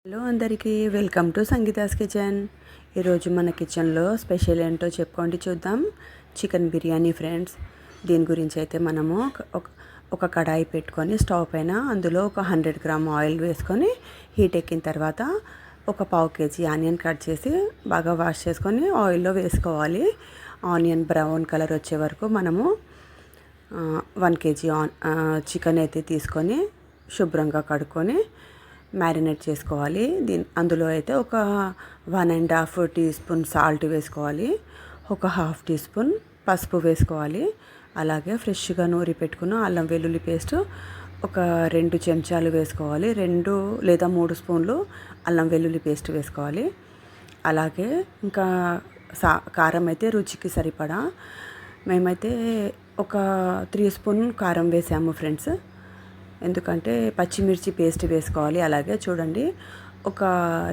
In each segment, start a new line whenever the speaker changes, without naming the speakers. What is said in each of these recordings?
Hello అందరికీ welcome to Sangeeta's kitchen. ఈరోజు మన కిచెన్లో స్పెషల్ ఏంటో చెప్పుకోండి చూద్దాం. Chicken biryani friends. దీని గురించి అయితే మనము ఒక కడాయి పెట్టుకొని స్టవ్ పైన అందులో ఒక 100 గ్రామ్ ఆయిల్ వేసుకొని హీట్ ఎక్కిన తర్వాత ఒక పావు కేజీ ఆనియన్ కట్ చేసి బాగా వాష్ చేసుకొని ఆయిల్లో వేసుకోవాలి. ఆనియన్ బ్రౌన్ కలర్ వచ్చే వరకు మనము 1 కేజీ చికెన్ అయితే తీసుకొని శుభ్రంగా కడుక్కొని మ్యారినేట్ చేసుకోవాలి. అందులో అయితే ఒక 1.5 టీ స్పూన్ సాల్ట్ వేసుకోవాలి, ఒక 1/2 టీ స్పూన్ పసుపు వేసుకోవాలి. అలాగే ఫ్రెష్గా నూరి పెట్టుకున్న అల్లం వెల్లుల్లి పేస్ట్ ఒక 2 చెంచాలు వేసుకోవాలి. 2 లేదా 3 స్పూన్లు అల్లం వెల్లుల్లి పేస్ట్ వేసుకోవాలి. అలాగే ఇంకా కారం అయితే రుచికి సరిపడా మేమైతే ఒక 3 స్పూన్ కారం వేసాము ఫ్రెండ్స్. ఎందుకంటే పచ్చిమిర్చి పేస్ట్ వేసుకోవాలి. అలాగే చూడండి, ఒక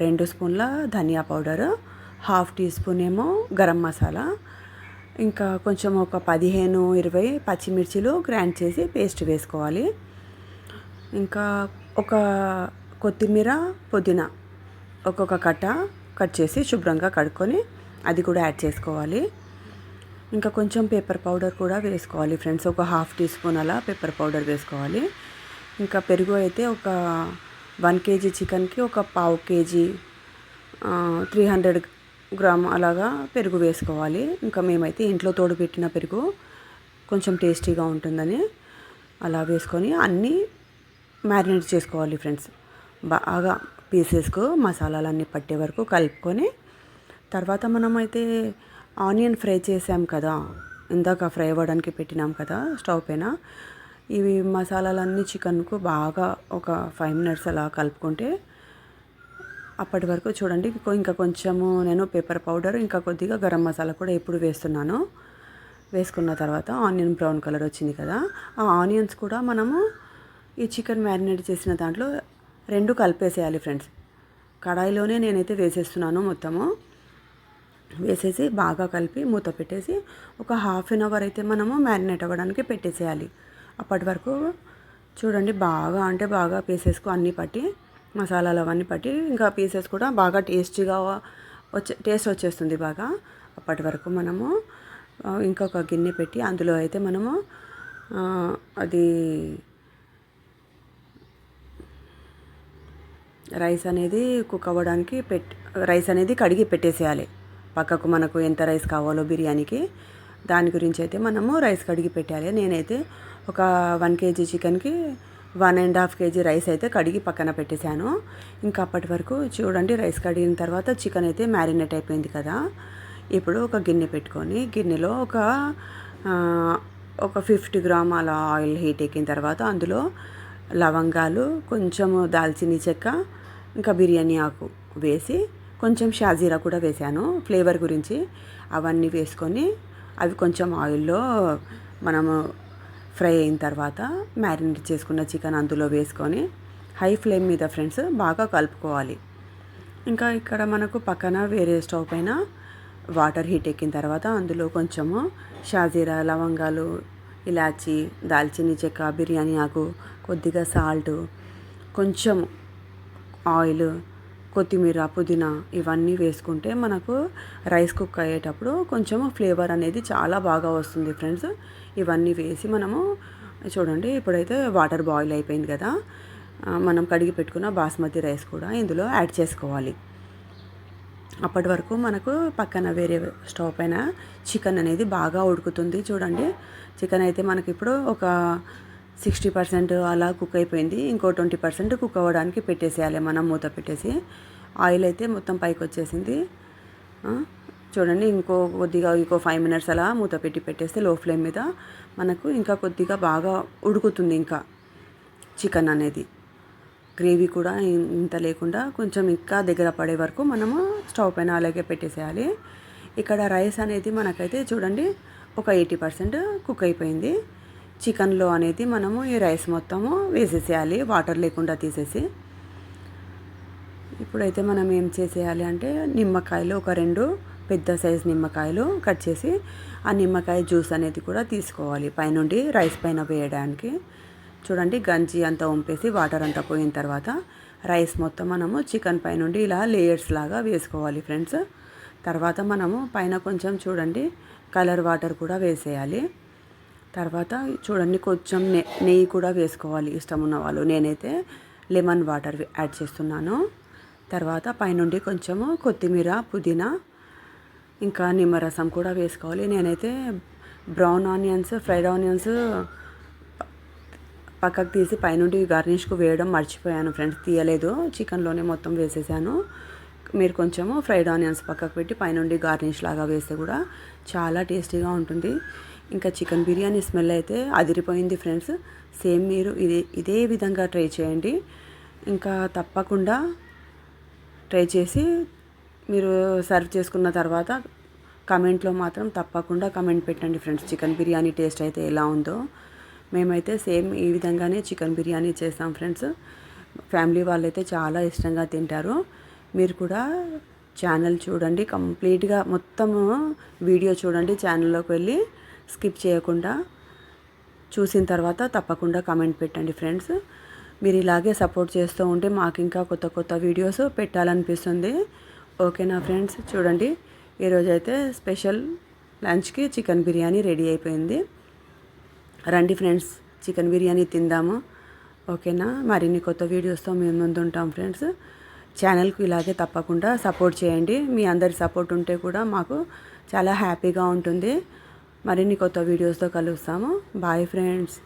2 స్పూన్ల ధనియా పౌడర్, 1/2 టీ స్పూన్ ఏమో గరం మసాలా, ఇంకా కొంచెం ఒక 15-20 పచ్చిమిర్చిలు గ్రైండ్ చేసి పేస్ట్ వేసుకోవాలి. ఇంకా ఒక కొత్తిమీర, పుదీనా ఒక్కొక్క కట్ చేసి శుభ్రంగా కడుక్కొని అది కూడా యాడ్ చేసుకోవాలి. ఇంకా కొంచెం పెప్పర్ పౌడర్ కూడా వేసుకోవాలి ఫ్రెండ్స్. ఒక 1/2 టీ స్పూన్ అలా పెప్పర్ పౌడర్ వేసుకోవాలి. ఇంకా పెరుగు అయితే ఒక 1 కేజీ చికెన్కి ఒక పావు కేజీ 300 గ్రామ్ అలాగా పెరుగు వేసుకోవాలి. ఇంకా మేమైతే ఇంట్లో తోడుపెట్టిన పెరుగు కొంచెం టేస్టీగా ఉంటుందని అలా వేసుకొని అన్నీ మ్యారినేట్ చేసుకోవాలి ఫ్రెండ్స్. బాగా పీసెస్కు మసాలాలన్నీ పట్టే వరకు కలుపుకొని తర్వాత మనమైతే ఆనియన్ ఫ్రై చేసాం కదా, ఇందాక ఫ్రై అవ్వడానికి పెట్టినాం కదా స్టవ్ పైన, ఇవి మసాలాలన్నీ చికెన్కు బాగా ఒక 5 మినిట్స్ అలా కలుపుకుంటే అప్పటి వరకు చూడండి. ఇంకా కొంచెము నేను పెప్పర్ పౌడర్ ఇంకా కొద్దిగా గరం మసాలా కూడా ఇప్పుడు వేస్తున్నాను. వేసుకున్న తర్వాత ఆనియన్ బ్రౌన్ కలర్ వచ్చింది కదా, ఆ ఆనియన్స్ కూడా మనము ఈ చికెన్ మ్యారినేట్ చేసిన దాంట్లో 2 కలిపేసేయాలి ఫ్రెండ్స్. కడాయిలోనే నేనైతే వేసేస్తున్నాను. మొత్తము వేసేసి బాగా కలిపి మూత పెట్టేసి ఒక 1/2 అవర్ అయితే మనము మ్యారినేట్ అవ్వడానికి పెట్టేసేయాలి. అప్పటి వరకు చూడండి, బాగా పీసెస్కు అన్నీ పట్టి మసాలాలు అవన్నీ పట్టి ఇంకా పీసెస్ కూడా బాగా టేస్ట్ వచ్చేస్తుంది బాగా. అప్పటి వరకు మనము ఇంకొక గిన్నె పెట్టి అందులో అయితే మనము అది రైస్ అనేది కుక్ అవ్వడానికి రైస్ అనేది కడిగి పెట్టేసేయాలి పక్కకు. మనకు ఎంత రైస్ కావాలో బిర్యానీకి దాని గురించి అయితే మనము రైస్ కడిగి పెట్టాలి. నేనైతే ఒక 1 కేజీ చికెన్కి 1.5 కేజీ రైస్ అయితే కడిగి పక్కన పెట్టేశాను. ఇంకా అప్పటి వరకు చూడండి, రైస్ కడిగిన తర్వాత చికెన్ అయితే మ్యారినేట్ అయిపోయింది కదా. ఇప్పుడు ఒక గిన్నె పెట్టుకొని గిన్నెలో ఒక 50 గ్రామ్ అలా ఆయిల్ హీట్ ఎక్కిన తర్వాత అందులో లవంగాలు, కొంచెము దాల్చిని చెక్క, ఇంకా బిర్యానీ ఆకు వేసి కొంచెం షాజీరా కూడా వేసాను ఫ్లేవర్ గురించి. అవన్నీ వేసుకొని అవి కొంచెం ఆయిల్లో మనము ఫ్రై అయిన తర్వాత మ్యారినేట్ చేసుకున్న చికెన్ అందులో వేసుకొని హై ఫ్లేమ్ మీద ఫ్రెండ్స్ బాగా కలుపుకోవాలి. ఇంకా ఇక్కడ మనకు పక్కన వేరే స్టవ్ పైన వాటర్ హీట్ ఎక్కిన తర్వాత అందులో కొంచెము షాజీరా, లవంగాలు, ఇలాచి, దాల్చిని చెక్క, బిర్యానీ ఆకు, కొద్దిగా సాల్ట్, కొంచెం ఆయిల్, కొత్తిమీర, పుదీనా ఇవన్నీ వేసుకుంటే మనకు రైస్ కుక్ అయ్యేటప్పుడు కొంచెం ఫ్లేవర్ అనేది చాలా బాగా వస్తుంది ఫ్రెండ్స్. ఇవన్నీ వేసి మనము చూడండి, ఇప్పుడైతే వాటర్ బాయిల్ అయిపోయింది కదా, మనం కడిగి పెట్టుకున్న బాస్మతి రైస్ కూడా ఇందులో యాడ్ చేసుకోవాలి. అప్పటి వరకు మనకు పక్కన వేరే స్టవ్ పైన చికెన్ అనేది బాగా ఉడుకుతుంది. చూడండి, చికెన్ అయితే మనకి ఇప్పుడు ఒక 60% అలా కుక్ అయిపోయింది. ఇంకో 20% కుక్ అవ్వడానికి పెట్టేసేయాలి మనం మూత పెట్టేసి. ఆయిల్ అయితే మొత్తం పైకి వచ్చేసింది చూడండి. ఇంకో 5 మినిట్స్ అలా మూత పెట్టేస్తే లో ఫ్లేమ్ మీద మనకు ఇంకా కొద్దిగా బాగా ఉడుకుతుంది. ఇంకా చికెన్ అనేది గ్రేవీ కూడా ఇంత లేకుండా కొంచెం ఇంకా దగ్గర పడే వరకు మనము స్టవ్ పైన అలాగే పెట్టేసేయాలి. ఇక్కడ రైస్ అనేది మనకైతే చూడండి ఒక 80% కుక్ అయిపోయింది. చికెన్లో అనేది మనము ఈ రైస్ మొత్తము వేసేసేయాలి, వాటర్ లేకుండా తీసేసి. ఇప్పుడైతే మనం ఏం చేసేయాలి అంటే నిమ్మకాయలు ఒక 2 పెద్ద సైజు నిమ్మకాయలు కట్ చేసి ఆ నిమ్మకాయ జ్యూస్ అనేది కూడా తీసుకోవాలి పైనుండి రైస్ పైన వేయడానికి. చూడండి, గంజి అంతా వంపేసి వాటర్ అంతా పోయిన తర్వాత రైస్ మొత్తం మనము చికెన్ పై నుండి ఇలా లేయర్స్ లాగా వేసుకోవాలి ఫ్రెండ్స్. తర్వాత మనము పైన కొంచెం చూడండి కలర్ వాటర్ కూడా వేసేయాలి. తర్వాత చూడండి కొంచెం నెయ్యి కూడా వేసుకోవాలి ఇష్టం ఉన్న వాళ్ళు. నేనైతే లెమన్ వాటర్ యాడ్ చేస్తున్నాను. తర్వాత పైనుండి కొంచెము కొత్తిమీర, పుదీనా, ఇంకా నిమ్మరసం కూడా వేసుకోవాలి. నేనైతే బ్రౌన్ ఆనియన్స్, ఫ్రైడ్ ఆనియన్స్ పక్కకు తీసి పైనుండి గార్నిష్కు వేయడం మర్చిపోయాను ఫ్రెండ్స్, తీయలేదు, చికెన్లోనే మొత్తం వేసేసాను. మీరు కొంచెము ఫ్రైడ్ ఆనియన్స్ పక్కకు పెట్టి పైనుండి గార్నిష్ లాగా వేస్తే కూడా చాలా టేస్టీగా ఉంటుంది. ఇంకా చికెన్ బిర్యానీ స్మెల్ అయితే అదిరిపోయింది ఫ్రెండ్స్. సేమ్ మీరు ఇదే విధంగా ట్రై చేయండి. ఇంకా తప్పకుండా ట్రై చేసి మీరు సర్వ్ చేసుకున్న తర్వాత కమెంట్లో మాత్రం తప్పకుండా కమెంట్ పెట్టండి ఫ్రెండ్స్, చికెన్ బిర్యానీ టేస్ట్ అయితే ఎలా ఉందో. మేమైతే సేమ్ ఈ విధంగానే చికెన్ బిర్యానీ చేస్తాం ఫ్రెండ్స్. ఫ్యామిలీ వాళ్ళైతే చాలా ఇష్టంగా తింటారు. మీరు కూడా ఛానల్ చూడండి, కంప్లీట్గా మొత్తము వీడియో చూడండి, ఛానల్లోకి వెళ్ళి స్కిప్ చేయకుండా చూసిన తర్వాత తప్పకుండా కమెంట్ పెట్టండి ఫ్రెండ్స్. మీరు ఇలాగే సపోర్ట్ చేస్తూ ఉంటే మాకు ఇంకా కొత్త కొత్త వీడియోస్ పెట్టాలనిపిస్తుంది. ఓకేనా ఫ్రెండ్స్, చూడండి ఈరోజైతే స్పెషల్ లంచ్కి చికెన్ బిర్యానీ రెడీ అయిపోయింది. రండి ఫ్రెండ్స్, చికెన్ బిర్యానీ తిందాము. ఓకేనా, మరిన్ని కొత్త వీడియోస్తో మేము ముందు ఉంటాం ఫ్రెండ్స్. ఛానల్కు ఇలాగే తప్పకుండా సపోర్ట్ చేయండి. మీ అందరి సపోర్ట్ ఉంటే కూడా మాకు చాలా హ్యాపీగా ఉంటుంది. మరిన్ని కొత్త వీడియోస్తో కలుస్తాము. Bye friends.